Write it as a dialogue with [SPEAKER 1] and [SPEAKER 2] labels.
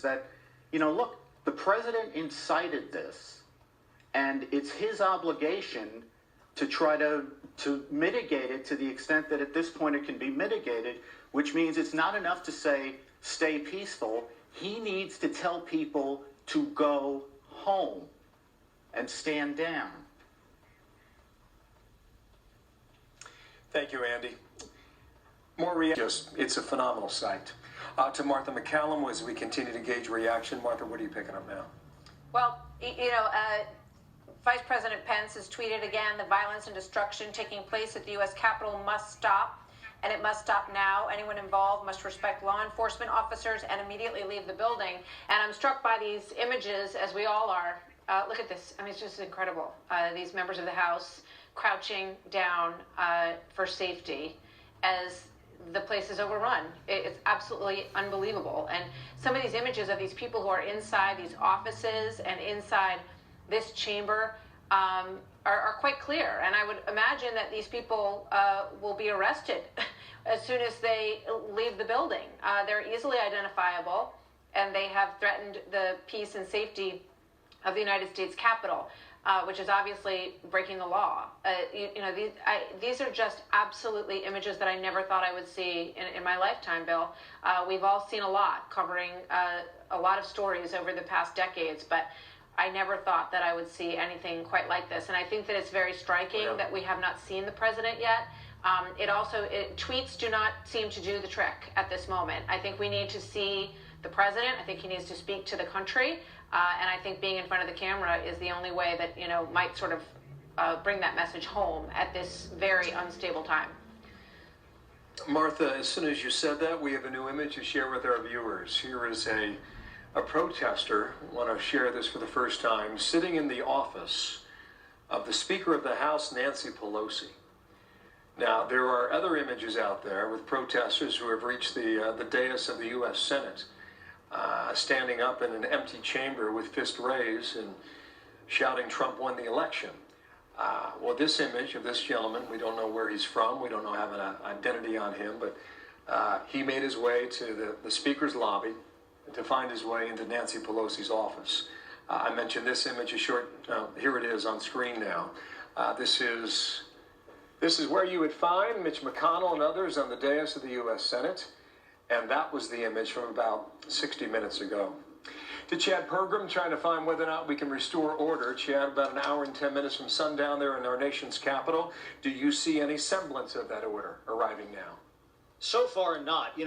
[SPEAKER 1] that, look, the president incited this, and it's his obligation to try to mitigate it to the extent that at this point it can be mitigated, which means it's not enough to say, stay peaceful. He needs to tell people to go home and stand down.
[SPEAKER 2] Thank you, Andy. It's a phenomenal sight. To Martha McCallum, as we continue to gauge reaction. Martha, what are you picking up now?
[SPEAKER 3] Well, Vice President Pence has tweeted again, the violence and destruction taking place at the U.S. Capitol must stop, and it must stop now. Anyone involved must respect law enforcement officers and immediately leave the building. And I'm struck by these images, as we all are. Look at this. I mean, it's just incredible. These members of the House crouching down for safety as the place is overrun. It's absolutely unbelievable. And some of these images of these people who are inside these offices and inside this chamber are quite clear. And I would imagine that these people will be arrested as soon as they leave the building. They're easily identifiable, and they have threatened the peace and safety of the United States Capitol, which is obviously breaking the law. These are just absolutely images that I never thought I would see in my lifetime, Bill. We've all seen a lot, covering a lot of stories over the past decades, but I never thought that I would see anything quite like this. And I think that it's very striking that we have not seen the president yet. Tweets do not seem to do the trick at this moment. I think we need to see the president. I think he needs to speak to the country. And I think being in front of the camera is the only way that, might sort of bring that message home at this very unstable time.
[SPEAKER 2] Martha, as soon as you said that, we have a new image to share with our viewers. Here is a protester, I want to share this for the first time, sitting in the office of the Speaker of the House, Nancy Pelosi. Now, there are other images out there with protesters who have reached the dais of the U.S. Senate, standing up in an empty chamber with fist raised and shouting Trump won the election. Well, this image of this gentleman, we don't know where he's from, we don't have an identity on him, but he made his way to the Speaker's lobby to find his way into Nancy Pelosi's office. I mentioned this image here it is on screen now. This is where you would find Mitch McConnell and others on the dais of the U.S. Senate. And that was the image from about 60 minutes ago. To Chad Pergram, trying to find whether or not we can restore order. Chad, about an hour and 10 minutes from sundown there in our nation's capital. Do you see any semblance of that order arriving now?
[SPEAKER 4] So far, not.